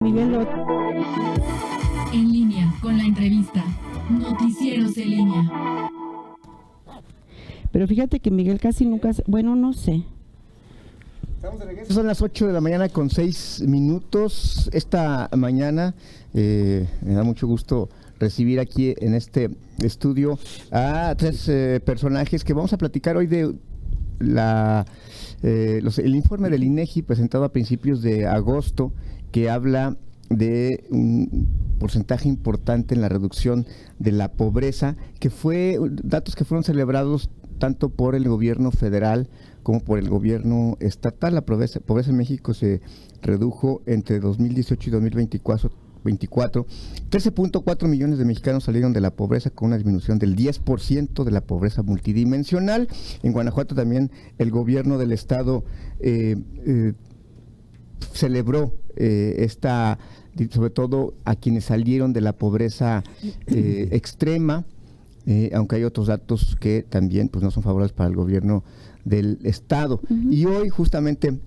Miguel En línea con la entrevista. Noticieros en línea. Pero fíjate que Miguel casi nunca, bueno, no sé. Estamos de regreso, son las 8 de la mañana con 6 minutos. Esta mañana me da mucho gusto recibir aquí en este estudio a tres personajes que vamos a platicar hoy de el informe del INEGI presentado a principios de agosto, que habla de un porcentaje importante en la reducción de la pobreza, que fue datos que fueron celebrados tanto por el gobierno federal como por el gobierno estatal. La pobreza en México se redujo entre 2018 y 2024. 13.4 millones de mexicanos salieron de la pobreza, con una disminución del 10% de la pobreza multidimensional. En Guanajuato también el gobierno del estado celebró sobre todo a quienes salieron de la pobreza extrema, aunque hay otros datos que también pues no son favorables para el gobierno del estado. Y hoy justamente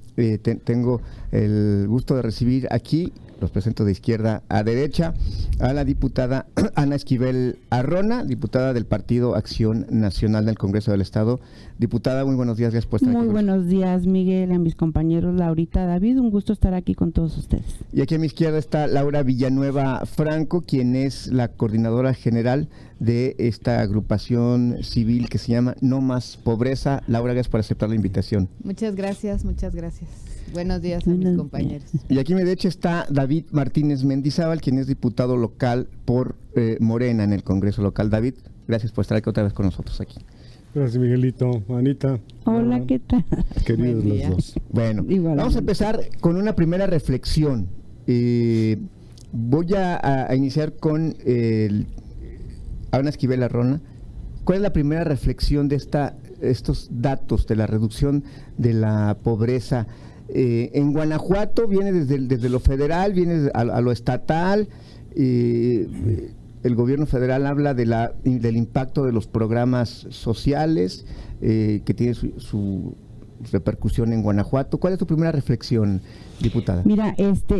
tengo el gusto de recibir aquí, los presento de izquierda a derecha, a la diputada Ana Esquivel Arrona, diputada del Partido Acción Nacional del Congreso del Estado. Diputada, muy buenos días, gracias por estar aquí. Muy buenos días, Miguel, a mis compañeros Laurita, David, un gusto estar aquí con todos ustedes. Y aquí a mi izquierda está Laura Villanueva Franco, quien es la coordinadora general de esta agrupación civil que se llama No Más Pobreza. Laura, gracias por aceptar la invitación. Muchas gracias, muchas gracias. Buenos días a mis compañeros. Y aquí a mi derecha está David Martínez Mendizábal, quien es diputado local por Morena en el Congreso local. David, gracias por estar aquí otra vez con nosotros aquí. Gracias, Miguelito. Anita. Hola, ¿qué tal? Queridos los dos. Bueno, vamos a empezar con una primera reflexión. Voy a iniciar con Ana Esquivel Arrona. ¿Cuál es la primera reflexión de estos datos de la reducción de la pobreza? En Guanajuato viene desde lo federal, viene a lo estatal. El gobierno federal habla del impacto de los programas sociales que tiene su repercusión en Guanajuato. ¿Cuál es tu primera reflexión, diputada? Mira,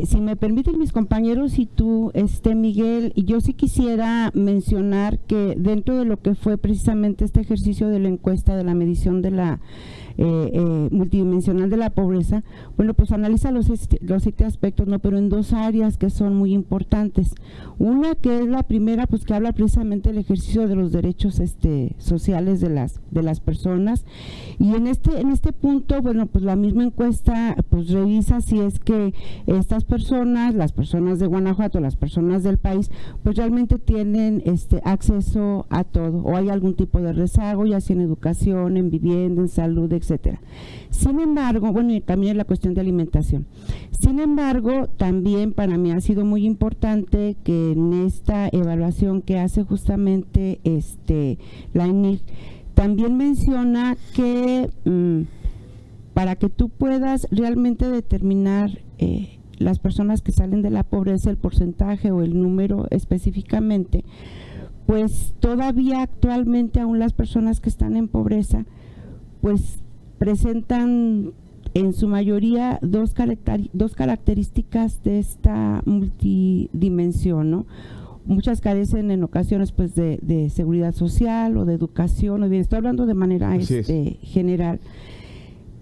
si me permiten mis compañeros y tú, Miguel, yo sí quisiera mencionar que dentro de lo que fue precisamente este ejercicio de la encuesta de la medición de la multidimensional de la pobreza, bueno, pues analiza los 7 aspectos, ¿no? Pero en 2 áreas que son muy importantes. Una que es la primera, pues que habla precisamente del ejercicio de los derechos sociales de las personas. Y en este punto, bueno, pues la misma encuesta pues revisa si es que estas personas, las personas de Guanajuato, las personas del país, pues realmente tienen acceso a todo, o hay algún tipo de rezago, ya sea en educación, en vivienda, en salud, etcétera. Sin embargo, bueno, y también la cuestión de alimentación. Sin embargo, también para mí ha sido muy importante que en esta evaluación que hace justamente la ENIC, también menciona que para que tú puedas realmente determinar las personas que salen de la pobreza, el porcentaje o el número específicamente, pues todavía actualmente aún las personas que están en pobreza pues presentan en su mayoría dos características de esta multidimensión, ¿no? Muchas carecen en ocasiones pues de seguridad social o de educación, o bien estoy hablando de manera general.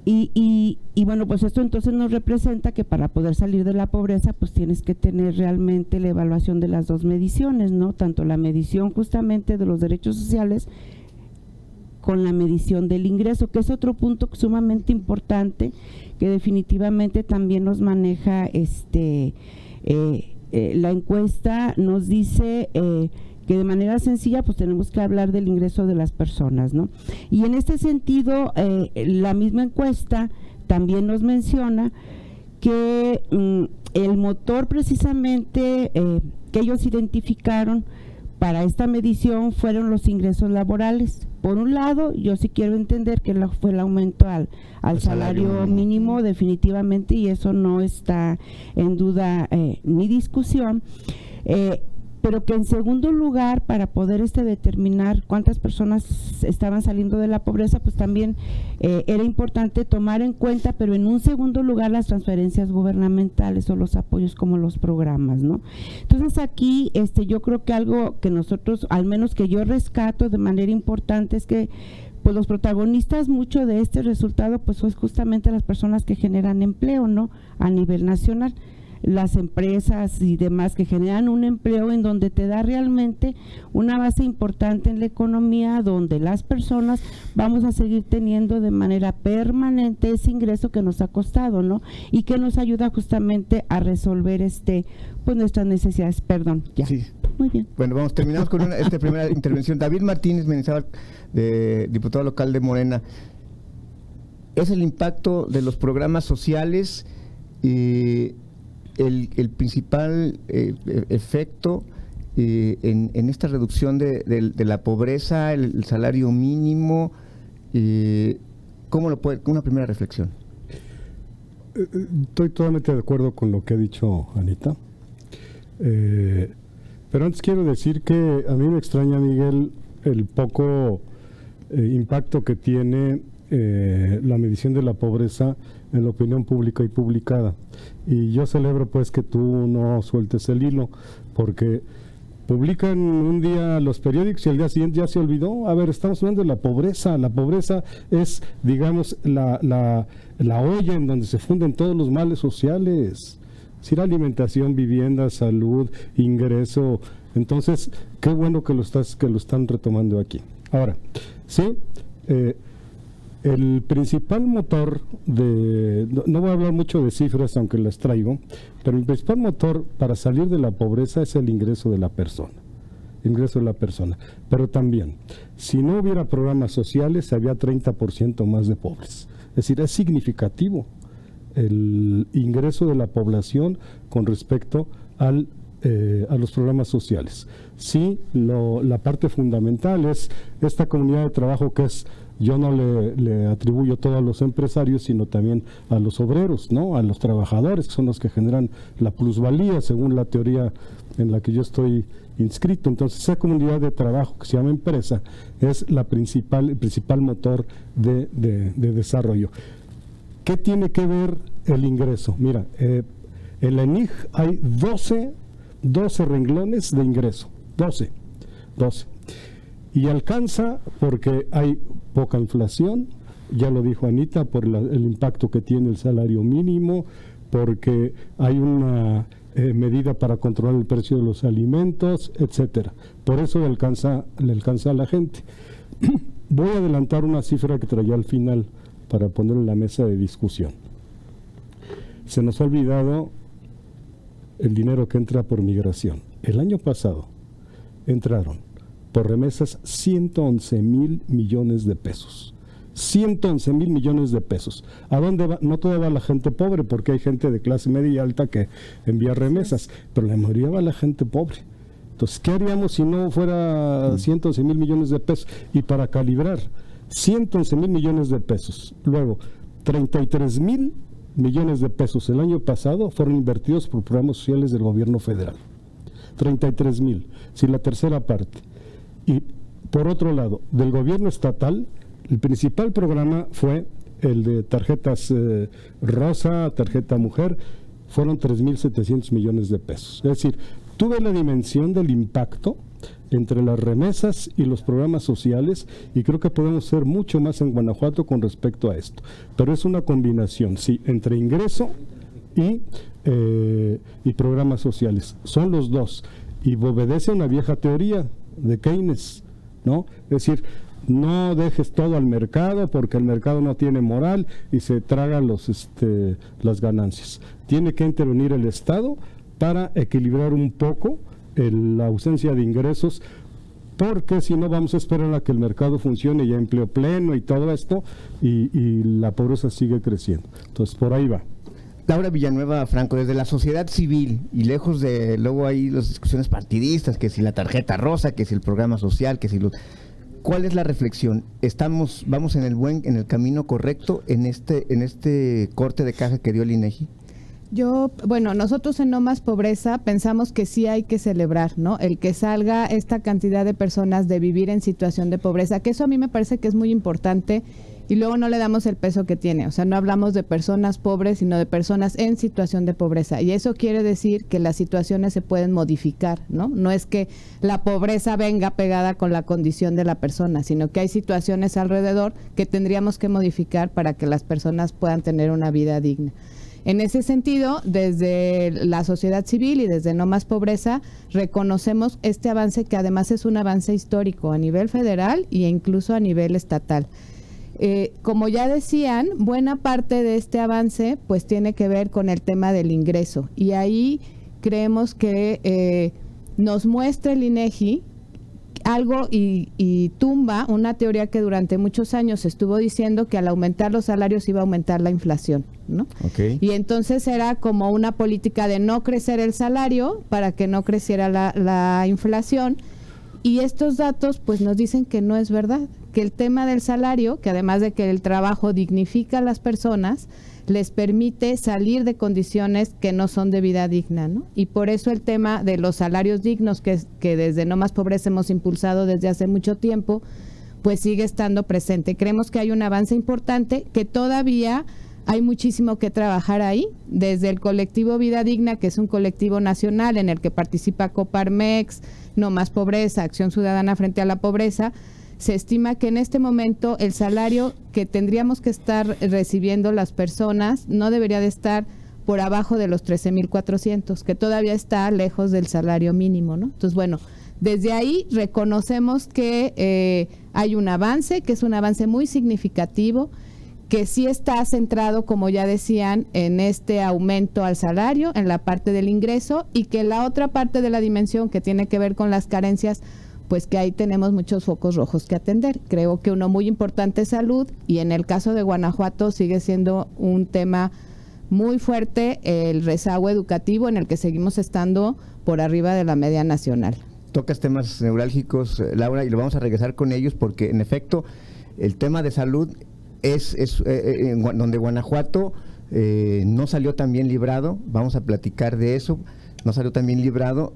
Y bueno, pues esto entonces nos representa que para poder salir de la pobreza pues tienes que tener realmente la evaluación de las 2 mediciones, ¿no? Tanto la medición justamente de los derechos sociales con la medición del ingreso, que es otro punto sumamente importante que definitivamente también nos maneja la encuesta. Nos dice que de manera sencilla pues tenemos que hablar del ingreso de las personas, ¿no? Y en este sentido la misma encuesta también nos menciona que el motor precisamente que ellos identificaron para esta medición fueron los ingresos laborales. Por un lado, yo sí quiero entender que fue el aumento al salario mínimo definitivamente, y eso no está en duda ni discusión. pero que en segundo lugar, para poder determinar cuántas personas estaban saliendo de la pobreza, pues también era importante tomar en cuenta, pero en un segundo lugar, las transferencias gubernamentales o los apoyos como los programas, ¿no? Entonces aquí yo creo que algo que nosotros, al menos que yo rescato de manera importante, es que pues los protagonistas mucho de este resultado pues son justamente las personas que generan empleo, ¿no? A nivel nacional, las empresas y demás que generan un empleo en donde te da realmente una base importante en la economía, donde las personas vamos a seguir teniendo de manera permanente ese ingreso que nos ha costado, ¿no? Y que nos ayuda justamente a resolver pues nuestras necesidades. Perdón, ya. Sí. Muy bien. Bueno, terminamos con esta primera intervención. David Martínez Mendizábal, diputado local de Morena. ¿Es el impacto de los programas sociales el principal efecto en esta reducción de la pobreza, el salario mínimo? ¿Cómo lo puede? Una primera reflexión. Estoy totalmente de acuerdo con lo que ha dicho Anita. Pero antes quiero decir que a mí me extraña, Miguel, el poco impacto que tiene la medición de la pobreza en la opinión pública y publicada. Y yo celebro pues que tú no sueltes el hilo, porque publican un día los periódicos y al día siguiente ya se olvidó. A ver, estamos hablando de la pobreza. La pobreza es, digamos, la olla en donde se funden todos los males sociales. Es decir, alimentación, vivienda, salud, ingreso. Entonces, qué bueno que lo están retomando aquí. Ahora, sí, el principal motor no voy a hablar mucho de cifras, aunque las traigo, pero el principal motor para salir de la pobreza es el ingreso de la persona. Pero también, si no hubiera programas sociales, había 30% más de pobres. Es decir, es significativo el ingreso de la población con respecto a los programas sociales. Sí, la parte fundamental es esta comunidad de trabajo que es, yo no le atribuyo todo a los empresarios, sino también a los obreros, ¿no? A los trabajadores, que son los que generan la plusvalía, según la teoría en la que yo estoy inscrito. Entonces, esa comunidad de trabajo que se llama empresa es el principal motor de desarrollo. ¿Qué tiene que ver el ingreso? Mira, en la ENIG hay 12 renglones de ingreso, 12. Y alcanza porque hay poca inflación, ya lo dijo Anita, por el impacto que tiene el salario mínimo, porque hay una medida para controlar el precio de los alimentos, etcétera. Por eso le alcanza a la gente. Voy a adelantar una cifra que traía al final para poner en la mesa de discusión. Se nos ha olvidado el dinero que entra por migración. El año pasado entraron por remesas 111,000 millones de pesos. 111,000 millones de pesos. ¿A dónde va? No toda va la gente pobre, porque hay gente de clase media y alta que envía remesas, pero la mayoría va a la gente pobre. Entonces, ¿qué haríamos si no fuera 111,000 millones de pesos? Y para calibrar, 111,000 millones de pesos. Luego, 33,000 millones de pesos el año pasado fueron invertidos por programas sociales del gobierno federal. 33,000, si la tercera parte. Y por otro lado, del gobierno estatal, el principal programa fue el de tarjetas rosa, tarjeta mujer, fueron 3,700 millones de pesos. Es decir, tuve la dimensión del impacto entre las remesas y los programas sociales, y creo que podemos ser mucho más en Guanajuato con respecto a esto. Pero es una combinación, sí, entre ingreso y programas sociales. Son los dos. Y obedece a una vieja teoría de Keynes, ¿no? Es decir, no dejes todo al mercado porque el mercado no tiene moral y se traga las ganancias. Tiene que intervenir el Estado para equilibrar un poco la ausencia de ingresos, porque si no vamos a esperar a que el mercado funcione y haya empleo pleno y todo esto, y la pobreza sigue creciendo. Entonces, por ahí va. Laura Villanueva Franco, desde la sociedad civil y lejos de luego hay las discusiones partidistas, que si la tarjeta rosa, que si el programa social, que si ¿cuál es la vamos en el camino correcto en este corte de caja que dio el INEGI? Bueno, nosotros en No Más Pobreza pensamos que sí hay que celebrar, ¿no? El que salga esta cantidad de personas de vivir en situación de pobreza, que eso a mí me parece que es muy importante y luego no le damos el peso que tiene. O sea, no hablamos de personas pobres, sino de personas en situación de pobreza. Y eso quiere decir que las situaciones se pueden modificar, ¿no? No es que la pobreza venga pegada con la condición de la persona, sino que hay situaciones alrededor que tendríamos que modificar para que las personas puedan tener una vida digna. En ese sentido, desde la sociedad civil y desde No Más Pobreza, reconocemos este avance que además es un avance histórico a nivel federal e incluso a nivel estatal. Como ya decían, buena parte de este avance pues tiene que ver con el tema del ingreso y ahí creemos que nos muestra el INEGI algo y tumba una teoría que durante muchos años estuvo diciendo que al aumentar los salarios iba a aumentar la inflación, ¿no? Okay. Y entonces era como una política de no crecer el salario para que no creciera la inflación. Y estos datos pues nos dicen que no es verdad, que el tema del salario, que además de que el trabajo dignifica a las personas, les permite salir de condiciones que no son de vida digna, ¿no? Y por eso el tema de los salarios dignos que desde No Más Pobreza hemos impulsado desde hace mucho tiempo, pues sigue estando presente. Creemos que hay un avance importante, que todavía hay muchísimo que trabajar ahí, desde el colectivo Vida Digna, que es un colectivo nacional en el que participa Coparmex, No Más Pobreza, Acción Ciudadana Frente a la Pobreza. Se estima que en este momento el salario que tendríamos que estar recibiendo las personas no debería de estar por abajo de los 13,400, que todavía está lejos del salario mínimo, ¿no? Entonces, bueno, desde ahí reconocemos que hay un avance, que es un avance muy significativo, que sí está centrado, como ya decían, en este aumento al salario, en la parte del ingreso, y que la otra parte de la dimensión que tiene que ver con las carencias, pues que ahí tenemos muchos focos rojos que atender. Creo que uno muy importante es salud, y en el caso de Guanajuato sigue siendo un tema muy fuerte el rezago educativo, en el que seguimos estando por arriba de la media nacional. Tocas temas neurálgicos, Laura, y lo vamos a regresar con ellos porque en efecto el tema de salud es donde Guanajuato no salió tan bien librado. Vamos a platicar de eso. No salió tan bien librado,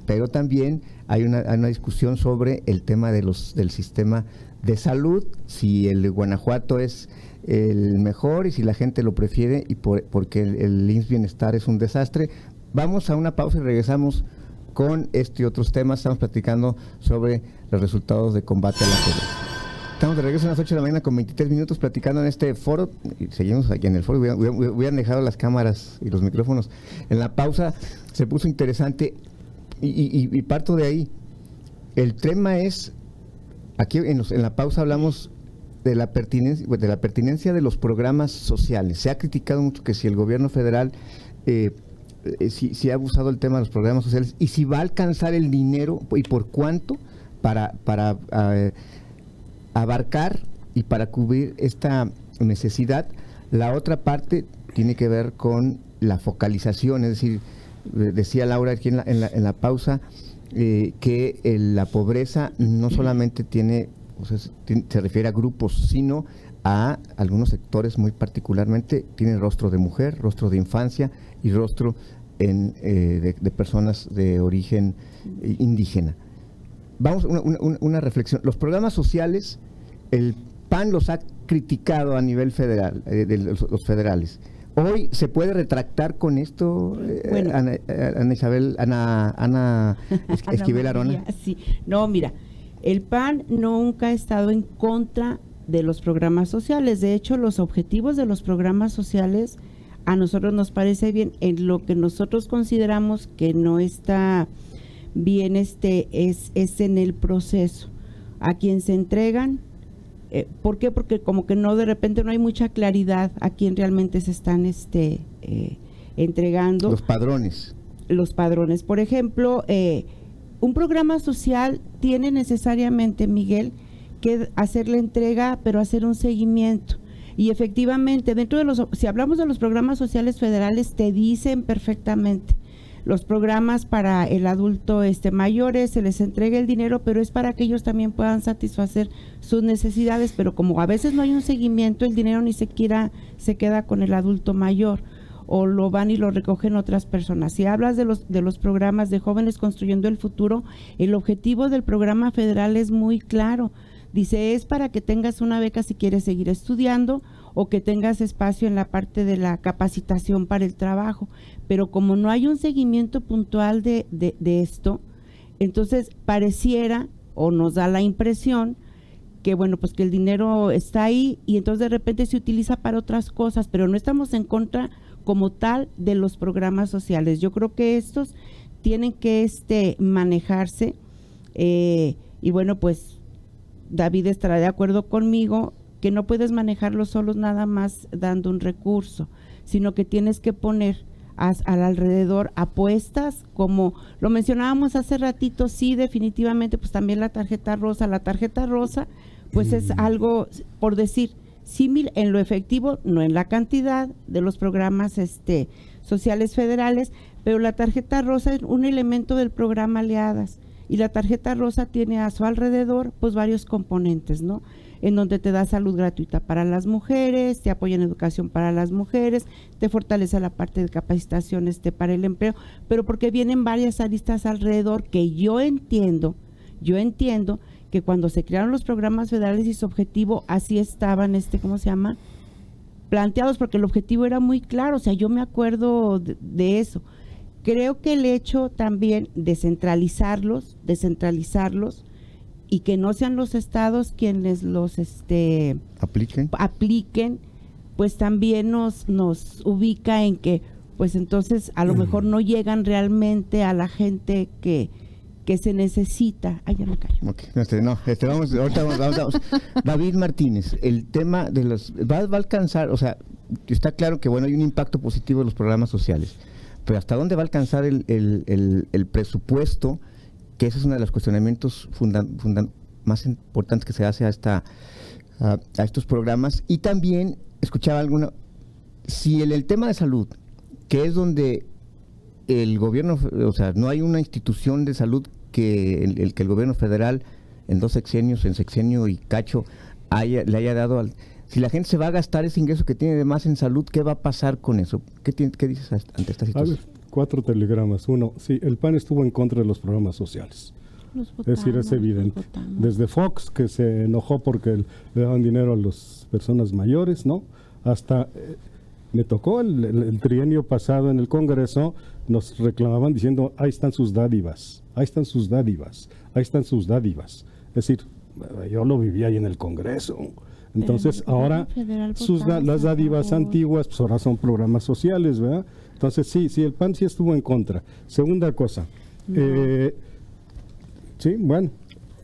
pero también hay una discusión sobre el tema del sistema de salud, si el de Guanajuato es el mejor y si la gente lo prefiere, y porque el IMSS Bienestar es un desastre. Vamos a una pausa y regresamos con este y otros temas. Estamos platicando sobre los resultados de combate a la pobreza. Estamos de regreso a las 8 de la mañana con 23 minutos platicando en este foro. Y seguimos aquí en el foro. Hubieran dejado las cámaras y los micrófonos. En la pausa se puso interesante y parto de ahí. El tema es, aquí en la pausa hablamos de la pertinencia de los programas sociales. Se ha criticado mucho que si el gobierno federal si ha abusado el tema de los programas sociales y si va a alcanzar el dinero y por cuánto para abarcar y para cubrir esta necesidad. La otra parte tiene que ver con la focalización, es decir, decía Laura aquí en la pausa, que la pobreza no solamente se refiere a grupos, sino a algunos sectores muy particularmente, tienen rostro de mujer, rostro de infancia y rostro de personas de origen indígena. Vamos, una reflexión. Los programas sociales, el PAN los ha criticado a nivel federal, de los federales. Hoy se puede retractar con esto, bueno, Ana Esquivel Arona. Sí, no, mira, el PAN nunca ha estado en contra de los programas sociales. De hecho, los objetivos de los programas sociales a nosotros nos parece bien. En lo que nosotros consideramos que no está bien es en el proceso a quien se entregan. ¿Por qué? Porque como que no, de repente no hay mucha claridad a quién realmente se están entregando. Los padrones. Por ejemplo, un programa social tiene necesariamente, Miguel, que hacer la entrega, pero hacer un seguimiento. Y efectivamente, si hablamos de los programas sociales federales, te dicen perfectamente, los programas para el adulto mayores, se les entrega el dinero, pero es para que ellos también puedan satisfacer sus necesidades, pero como a veces no hay un seguimiento, el dinero ni siquiera se queda con el adulto mayor. o lo van y lo recogen otras personas. Si hablas de los programas de Jóvenes Construyendo el Futuro, el objetivo del programa federal es muy claro. Dice, es para que tengas una beca si quieres seguir estudiando o que tengas espacio en la parte de la capacitación para el trabajo. Pero como no hay un seguimiento puntual de esto, entonces pareciera o nos da la impresión que bueno, pues que el dinero está ahí y entonces de repente se utiliza para otras cosas, pero no estamos en contra como tal de los programas sociales. Yo creo que estos tienen que manejarse y bueno, pues David estará de acuerdo conmigo que no puedes manejarlos solos nada más dando un recurso, sino que tienes que poner al alrededor apuestas, como lo mencionábamos hace ratito. Sí, definitivamente, pues también la tarjeta rosa pues es algo, por decir, símil en lo efectivo, no en la cantidad de los programas sociales federales, pero la tarjeta rosa es un elemento del programa Aliadas, y la tarjeta rosa tiene a su alrededor pues varios componentes, ¿no? En donde te da salud gratuita para las mujeres, te apoya en educación para las mujeres, te fortalece la parte de capacitación para el empleo, pero porque vienen varias aristas alrededor que yo entiendo que cuando se crearon los programas federales y su objetivo así estaban, planteados, porque el objetivo era muy claro. O sea, yo me acuerdo de eso. Creo que el hecho también de descentralizarlos y que no sean los estados quienes los apliquen, pues también nos ubica en que pues entonces a lo mejor no llegan realmente a la gente que se necesita. Ay, ya me callo. Okay. Vamos. David Martínez, el tema de va a alcanzar, o sea, está claro que bueno, hay un impacto positivo de los programas sociales, pero ¿hasta dónde va a alcanzar el presupuesto? Que ese es uno de los cuestionamientos más importantes que se hace a estos programas. Y también escuchaba si el tema de salud, que es donde el gobierno, o sea, no hay una institución de salud que el gobierno federal en 2 sexenios, en sexenio y cacho, le haya dado si la gente se va a gastar ese ingreso que tiene de más en salud, ¿qué va a pasar con eso? ¿Qué dices ante esta situación? A ver, 4 telegramas. Uno, sí, el PAN estuvo en contra de los programas sociales. Es decir, es evidente. Desde Fox, que se enojó porque le daban dinero a las personas mayores, ¿no? Hasta me tocó el trienio pasado en el Congreso, nos reclamaban diciendo, ahí están sus dádivas, ahí están sus dádivas, ahí están sus dádivas. Es decir, yo lo viví ahí en el Congreso. Entonces, ahora las dádivas antiguas, pues ahora son programas sociales, ¿verdad? Entonces, sí, el PAN sí estuvo en contra. Segunda cosa, sí, bueno,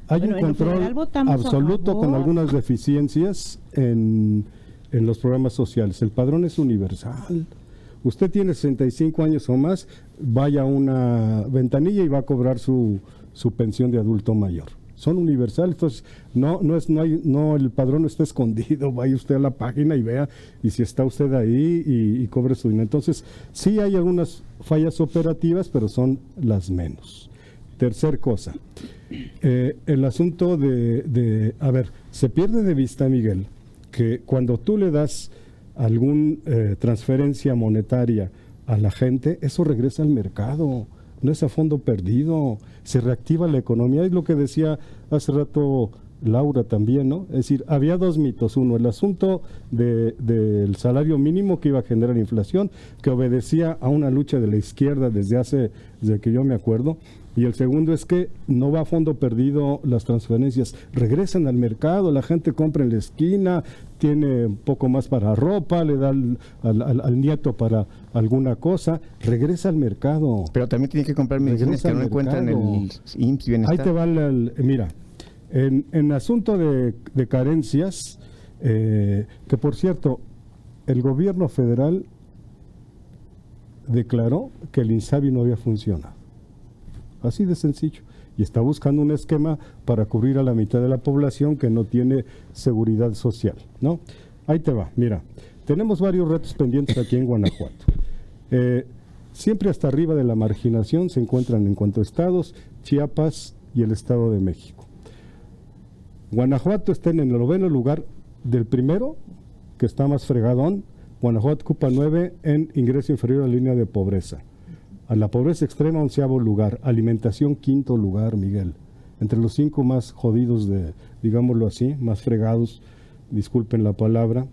hay un control absoluto con algunas deficiencias en los programas sociales. El padrón es universal. Usted tiene 65 años o más, vaya a una ventanilla y va a cobrar su pensión de adulto mayor. Son universales, entonces el padrón no está escondido. Vaya usted a la página y vea, y si está usted ahí y cobre su dinero. Entonces, sí hay algunas fallas operativas, pero son las menos. Tercer cosa, el asunto a ver, se pierde de vista, Miguel, que cuando tú le das alguna transferencia monetaria a la gente, eso regresa al mercado, no es a fondo perdido, se reactiva la economía. Es lo que decía hace rato Laura también, ¿no? Es decir, había 2 mitos. Uno, el asunto del salario mínimo que iba a generar inflación, que obedecía a una lucha de la izquierda desde que yo me acuerdo. Y el segundo es que no va a fondo perdido las transferencias, regresan al mercado, la gente compra en la esquina, tiene un poco más para ropa, le da al nieto para alguna cosa, regresa al mercado. Pero también tiene que comprar medicinas que no encuentran en el IMSS Bienestar. Ahí te va mira, en asunto de carencias, que por cierto, el gobierno federal declaró que el INSABI no había funcionado. Así de sencillo. Y está buscando un esquema para cubrir a la mitad de la población que no tiene seguridad social, ¿no? Ahí te va, mira. Tenemos varios retos pendientes aquí en Guanajuato. Siempre hasta arriba de la marginación se encuentran en cuanto a estados, Chiapas y el Estado de México. Guanajuato está en el 9º lugar del primero, que está más fregadón, Guanajuato ocupa 9 en ingreso inferior a la línea de pobreza. A la pobreza extrema, 11º lugar. Alimentación, 5º lugar, Miguel. Entre los 5 más jodidos de, digámoslo así, más fregados, disculpen la palabra,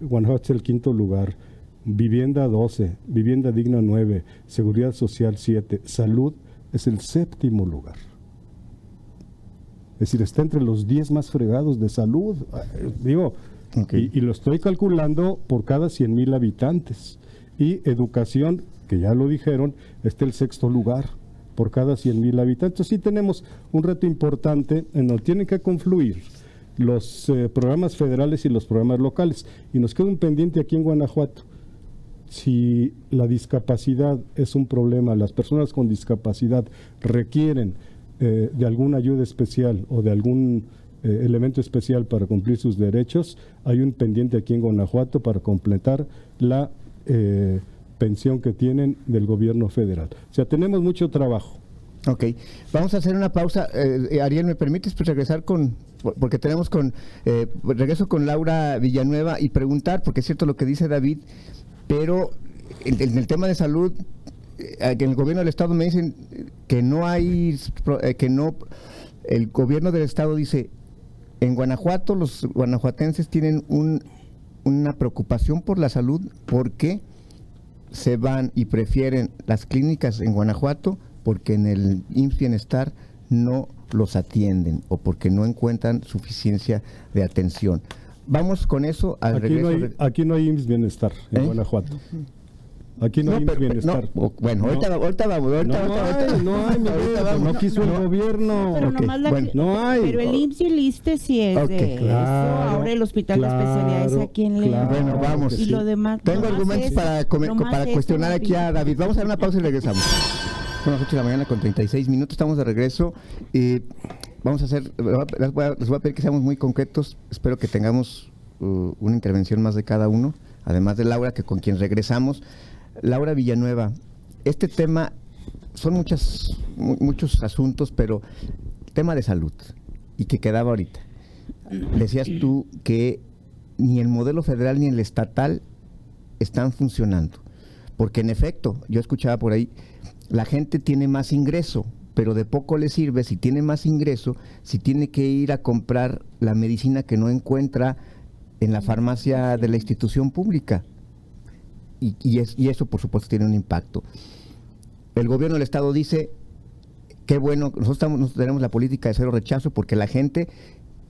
Guanajuato es el 5º lugar. Vivienda 12, vivienda digna 9, seguridad social 7, salud es el 7º lugar. Es decir, está entre los 10 más fregados de salud. Digo, Okay. y lo estoy calculando por cada 100,000 habitantes. Y educación, que ya lo dijeron, está el 6º lugar por cada 100,000 habitantes. Sí tenemos un reto importante en donde tienen que confluir los programas federales y los programas locales. Y nos queda un pendiente aquí en Guanajuato. Si la discapacidad es un problema, las personas con discapacidad requieren de alguna ayuda especial o de algún elemento especial para cumplir sus derechos, hay un pendiente aquí en Guanajuato para completar la pensión que tienen del gobierno federal. O sea, tenemos mucho trabajo. Ok, vamos a hacer una pausa. Ariel, ¿me permites regresar porque tenemos regreso con Laura Villanueva y preguntar, porque es cierto lo que dice David, pero en el tema de salud, en el gobierno del estado me dicen que no hay, el gobierno del estado dice, en Guanajuato los guanajuatenses tienen una preocupación por la salud porque se van y prefieren las clínicas en Guanajuato porque en el IMSS Bienestar no los atienden o porque no encuentran suficiencia de atención. Vamos con eso al regreso. Aquí no hay IMSS Bienestar en Guanajuato. Aquí no hay IMSS Bienestar. Bueno, ahorita vamos. No hay, Miguel, no quiso el gobierno. Pero nomás no hay. Pero el IMSS y el ISSSTE sí es de eso. Ahora el Hospital de Especialidades aquí en León. Bueno, vamos. Y lo demás. Tengo argumentos para cuestionar aquí a David. Vamos a dar una pausa y regresamos. Son las 8 de la mañana con 36 minutos. Estamos de regreso. Vamos a hacer, les voy a pedir que seamos muy concretos. Espero que tengamos una intervención más de cada uno, además de Laura, que con quien regresamos. Laura Villanueva, este tema, son muchos asuntos, pero tema de salud, y que quedaba ahorita. Decías tú que ni el modelo federal ni el estatal están funcionando, porque en efecto, yo escuchaba por ahí, la gente tiene más ingreso, pero de poco le sirve si tiene más ingreso, si tiene que ir a comprar la medicina que no encuentra en la farmacia de la institución pública. Y eso, por supuesto, tiene un impacto. El gobierno del estado dice, qué bueno, nosotros tenemos la política de cero rechazo porque la gente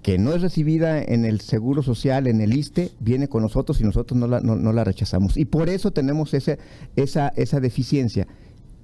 que no es recibida en el Seguro Social, en el ISSSTE, viene con nosotros y nosotros no la rechazamos. Y por eso tenemos esa deficiencia.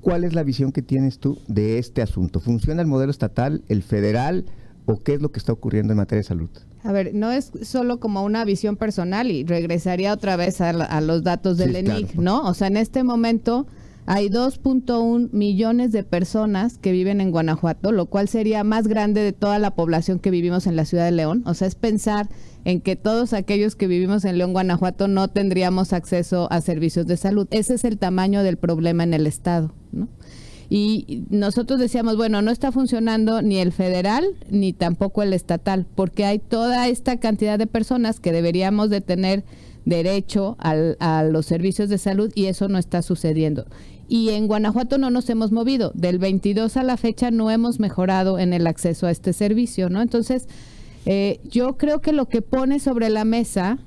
¿Cuál es la visión que tienes tú de este asunto? ¿Funciona el modelo estatal, el federal, o qué es lo que está ocurriendo en materia de salud? A ver, no es solo como una visión personal y regresaría otra vez a los datos del ENIC, claro, ¿no? O sea, en este momento hay 2.1 millones de personas que viven en Guanajuato, lo cual sería más grande de toda la población que vivimos en la ciudad de León. O sea, es pensar en que todos aquellos que vivimos en León, Guanajuato, no tendríamos acceso a servicios de salud. Ese es el tamaño del problema en el estado, ¿no? Y nosotros decíamos, bueno, no está funcionando ni el federal ni tampoco el estatal, porque hay toda esta cantidad de personas que deberíamos de tener derecho a los servicios de salud y eso no está sucediendo. Y en Guanajuato no nos hemos movido. Del 22 a la fecha no hemos mejorado en el acceso a este servicio, ¿no? Entonces, yo creo que lo que pone sobre la mesa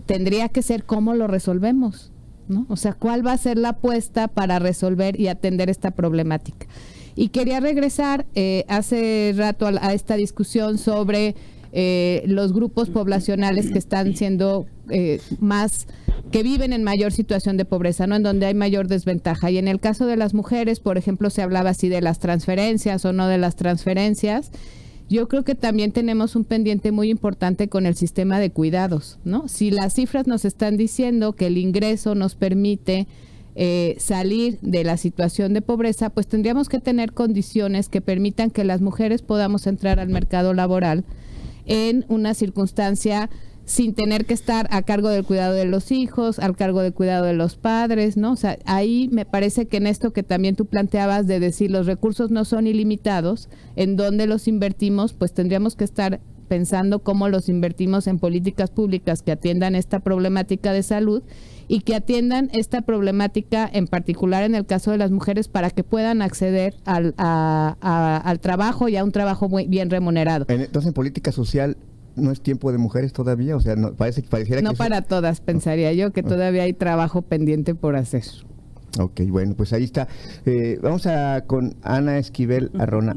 tendría que ser cómo lo resolvemos, ¿no? O sea, ¿cuál va a ser la apuesta para resolver y atender esta problemática? Y quería regresar hace rato a esta discusión sobre los grupos poblacionales que están siendo que viven en mayor situación de pobreza, ¿no? En donde hay mayor desventaja. Y en el caso de las mujeres, por ejemplo, se hablaba así de las transferencias o no de las transferencias. Yo creo que también tenemos un pendiente muy importante con el sistema de cuidados, ¿no? Si las cifras nos están diciendo que el ingreso nos permite salir de la situación de pobreza, pues tendríamos que tener condiciones que permitan que las mujeres podamos entrar al mercado laboral en una circunstancia sin tener que estar a cargo del cuidado de los hijos, al cargo del cuidado de los padres, ¿no? O sea, ahí me parece que en esto que también tú planteabas de decir los recursos no son ilimitados, en dónde los invertimos, pues tendríamos que estar pensando cómo los invertimos en políticas públicas que atiendan esta problemática de salud y que atiendan esta problemática en particular en el caso de las mujeres para que puedan acceder al trabajo y a un trabajo muy bien remunerado. Entonces, en política social, ¿no es tiempo de mujeres todavía? O sea, no, pareciera No que para todas, pensaría yo, que todavía hay trabajo pendiente por hacer. Ok, bueno, pues ahí está. Vamos con Ana Esquivel Arrona.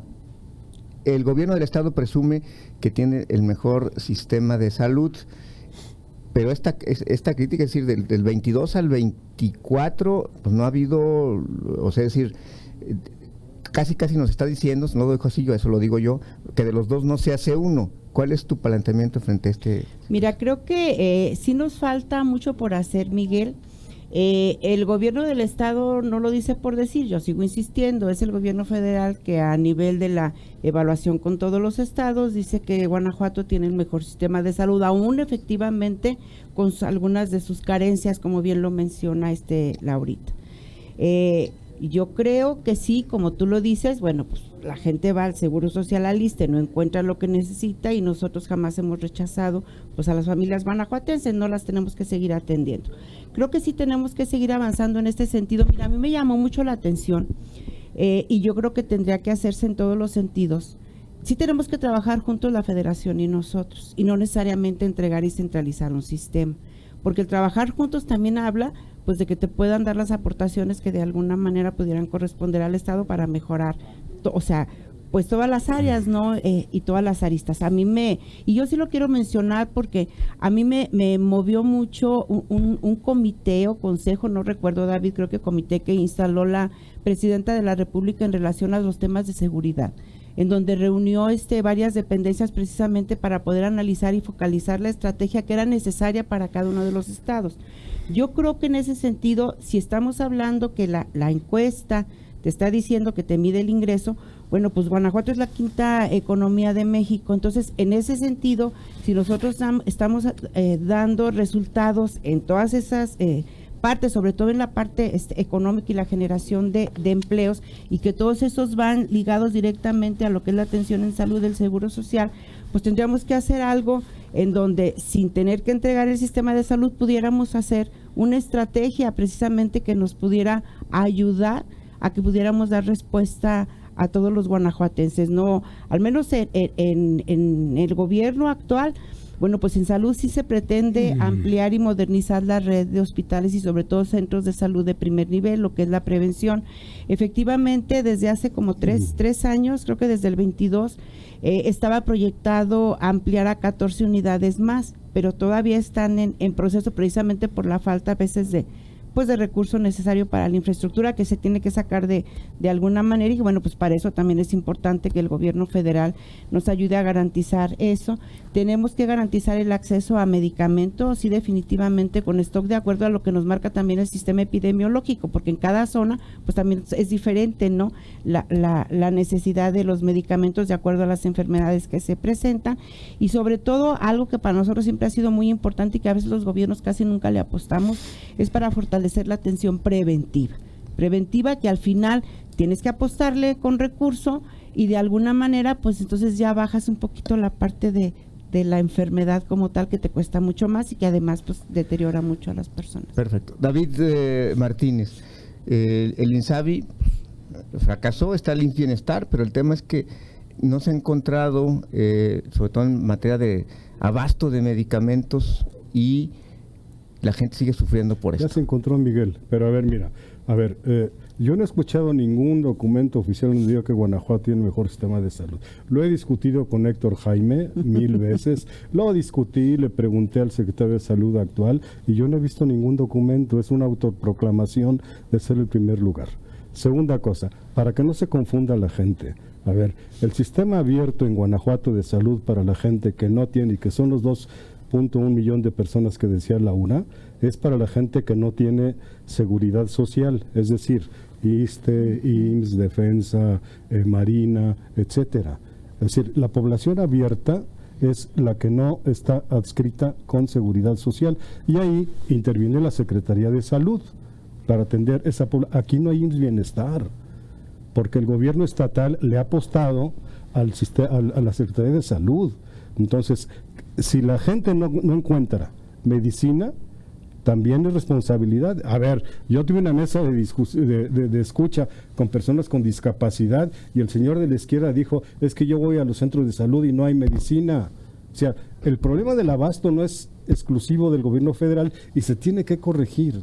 El gobierno del estado presume que tiene el mejor sistema de salud, pero esta crítica, es decir, del 22 al 24, pues no ha habido, o sea, es decir, casi nos está diciendo, no lo dejo así, eso lo digo yo, que de los dos no se hace uno. ¿Cuál es tu planteamiento frente a este? Mira, creo que sí nos falta mucho por hacer, Miguel. El gobierno del estado no lo dice por decir, yo sigo insistiendo, es el gobierno federal que a nivel de la evaluación con todos los estados dice que Guanajuato tiene el mejor sistema de salud, aún efectivamente con algunas de sus carencias, como bien lo menciona Laurita. Yo creo que sí, como tú lo dices, bueno, pues la gente va al Seguro Social al ISSSTE, no encuentra lo que necesita y nosotros jamás hemos rechazado pues a las familias guanajuatenses, no las tenemos que seguir atendiendo. Creo que sí tenemos que seguir avanzando en este sentido. Mira, a mí me llamó mucho la atención y yo creo que tendría que hacerse en todos los sentidos. Sí tenemos que trabajar juntos la federación y nosotros y no necesariamente entregar y centralizar un sistema, porque el trabajar juntos también habla pues de que te puedan dar las aportaciones que de alguna manera pudieran corresponder al Estado para mejorar, o sea, pues todas las áreas, ¿no? Y todas las aristas. Y yo sí lo quiero mencionar porque a mí me movió mucho un comité o consejo, no recuerdo, David, creo que comité que instaló la presidenta de la República en relación a los temas de seguridad, en donde reunió varias dependencias precisamente para poder analizar y focalizar la estrategia que era necesaria para cada uno de los estados. Yo creo que en ese sentido, si estamos hablando que la encuesta te está diciendo que te mide el ingreso, bueno, pues Guanajuato es la quinta economía de México, entonces en ese sentido, si nosotros estamos dando resultados en todas esas partes, sobre todo en la parte económica y la generación de empleos, y que todos esos van ligados directamente a lo que es la atención en salud del Seguro Social, pues tendríamos que hacer algo en donde sin tener que entregar el sistema de salud pudiéramos hacer una estrategia precisamente que nos pudiera ayudar a que pudiéramos dar respuesta a todos los guanajuatenses, no, al menos en el gobierno actual. Bueno, pues en salud sí se pretende ampliar y modernizar la red de hospitales y sobre todo centros de salud de primer nivel, lo que es la prevención. Efectivamente, desde hace como tres años, creo que desde el 22, estaba proyectado ampliar a 14 unidades más, pero todavía están en proceso precisamente por la falta a veces de recurso necesario para la infraestructura que se tiene que sacar de alguna manera, y bueno, pues para eso también es importante que el gobierno federal nos ayude a garantizar eso. Tenemos que garantizar el acceso a medicamentos, sí, definitivamente con stock de acuerdo a lo que nos marca también el sistema epidemiológico, porque en cada zona pues también es diferente, ¿no? La necesidad de los medicamentos de acuerdo a las enfermedades que se presentan, y sobre todo algo que para nosotros siempre ha sido muy importante y que a veces los gobiernos casi nunca le apostamos, es para fortalecer la atención preventiva que al final tienes que apostarle con recurso y de alguna manera pues entonces ya bajas un poquito la parte de la enfermedad como tal, que te cuesta mucho más y que además pues deteriora mucho a las personas. Perfecto. David Martínez, el INSABI fracasó, está el IMSS Bienestar, pero el tema es que no se ha encontrado, sobre todo en materia de abasto de medicamentos, y la gente sigue sufriendo por esto. Ya se encontró, Miguel, pero a ver, mira, yo no he escuchado ningún documento oficial donde diga que Guanajuato tiene el mejor sistema de salud. Lo he discutido con Héctor Jaime 1000 veces, lo discutí, le pregunté al secretario de Salud actual y yo no he visto ningún documento, es una autoproclamación de ser el primer lugar. Segunda cosa, para que no se confunda la gente, a ver, el sistema abierto en Guanajuato de salud para la gente que no tiene y que son los 2.1 millón de personas que decía la UNA, es para la gente que no tiene seguridad social, es decir, ISSSTE, IMSS, Defensa, Marina, etcétera. Es decir, la población abierta es la que no está adscrita con seguridad social, y ahí interviene la Secretaría de Salud para atender esa población. Aquí no hay IMSS Bienestar, porque el gobierno estatal le ha apostado a la Secretaría de Salud. Entonces, si la gente no encuentra medicina, también es responsabilidad. A ver, yo tuve una mesa de escucha con personas con discapacidad y el señor de la izquierda dijo, es que yo voy a los centros de salud y no hay medicina. O sea, el problema del abasto no es exclusivo del gobierno federal y se tiene que corregir,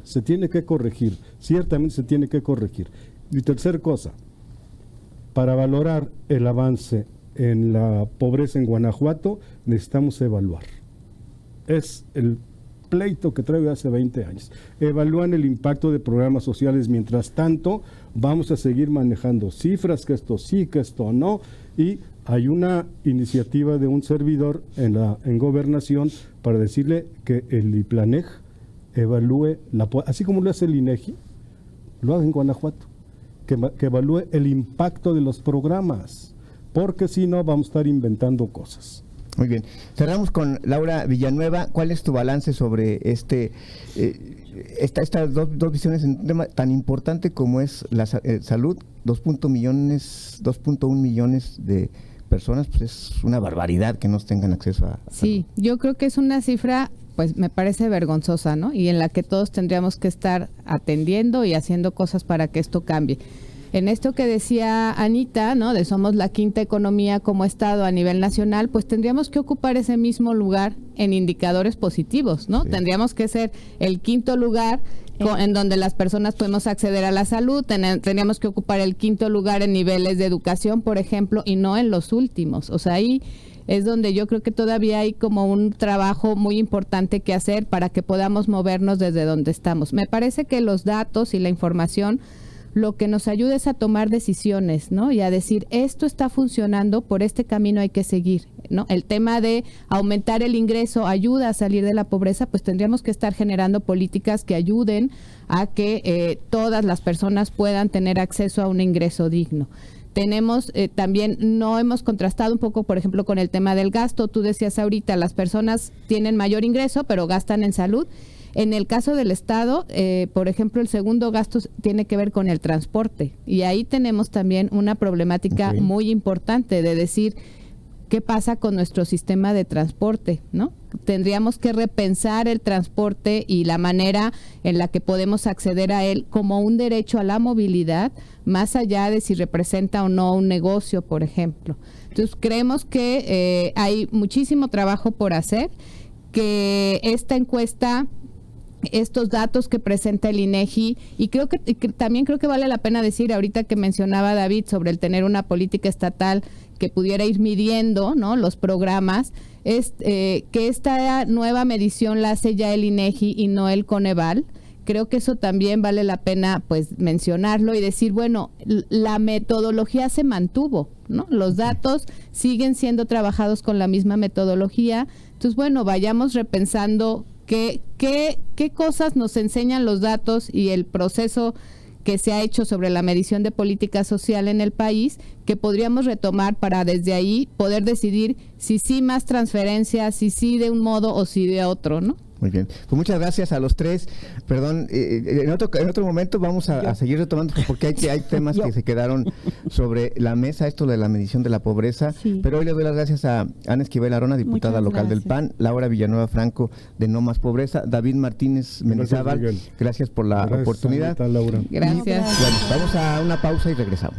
ciertamente se tiene que corregir. Y tercer cosa, para valorar el avance en la pobreza en Guanajuato, necesitamos evaluar. Es el pleito que traigo hace 20 años. Evalúan el impacto de programas sociales. Mientras tanto, vamos a seguir manejando cifras, que esto sí, que esto no, y hay una iniciativa de un servidor en Gobernación para decirle que el IPLANEG evalúe, así como lo hace el INEGI, lo hace en Guanajuato, que evalúe el impacto de los programas, porque si no vamos a estar inventando cosas. Muy bien. Cerramos con Laura Villanueva. ¿Cuál es tu balance sobre estas dos visiones en un tema tan importante como es la salud? 2.1 millones de personas, pues es una barbaridad que no tengan acceso a sí, salud. Yo creo que es una cifra, pues me parece vergonzosa, ¿no? Y en la que todos tendríamos que estar atendiendo y haciendo cosas para que esto cambie. En esto que decía Anita, ¿no? De somos la quinta economía como Estado a nivel nacional, pues tendríamos que ocupar ese mismo lugar en indicadores positivos, ¿no? Sí. Tendríamos que ser el quinto lugar en donde las personas podemos acceder a la salud, tendríamos que ocupar el quinto lugar en niveles de educación, por ejemplo, y no en los últimos. O sea, ahí es donde yo creo que todavía hay como un trabajo muy importante que hacer para que podamos movernos desde donde estamos. Me parece que los datos y la información lo que nos ayuda es a tomar decisiones, ¿no? Y a decir, esto está funcionando, por este camino hay que seguir, ¿no? El tema de aumentar el ingreso ayuda a salir de la pobreza, pues tendríamos que estar generando políticas que ayuden a que todas las personas puedan tener acceso a un ingreso digno. Tenemos también, no hemos contrastado un poco, por ejemplo, con el tema del gasto. Tú decías ahorita, las personas tienen mayor ingreso, pero gastan en salud. En el caso del Estado, por ejemplo, el segundo gasto tiene que ver con el transporte. Y ahí tenemos también una problemática muy importante de decir, ¿qué pasa con nuestro sistema de transporte, ¿no? Tendríamos que repensar el transporte y la manera en la que podemos acceder a él como un derecho a la movilidad, más allá de si representa o no un negocio, por ejemplo. Entonces, creemos que hay muchísimo trabajo por hacer, que esta encuesta, estos datos que presenta el INEGI, y también creo que vale la pena decir, ahorita que mencionaba David sobre el tener una política estatal que pudiera ir midiendo, ¿no?, los programas, que esta nueva medición la hace ya el INEGI y no el Coneval. Creo que eso también vale la pena, pues, mencionarlo y decir, bueno, la metodología se mantuvo, ¿no? Los datos siguen siendo trabajados con la misma metodología. Entonces, bueno, vayamos repensando qué cosas nos enseñan los datos y el proceso que se ha hecho sobre la medición de política social en el país, que podríamos retomar para desde ahí poder decidir si sí más transferencias, si sí de un modo o si de otro, ¿no? Muy bien, pues muchas gracias a los tres. Perdón, en otro momento vamos a seguir retomando, porque hay temas que se quedaron sobre la mesa, esto de la medición de la pobreza, pero hoy le doy las gracias a Ana Esquivel Arona, diputada local del PAN, Laura Villanueva Franco de No Más Pobreza, David Martínez Mendizábal, gracias por la oportunidad. Laura. Gracias. Bueno, vamos a una pausa y regresamos.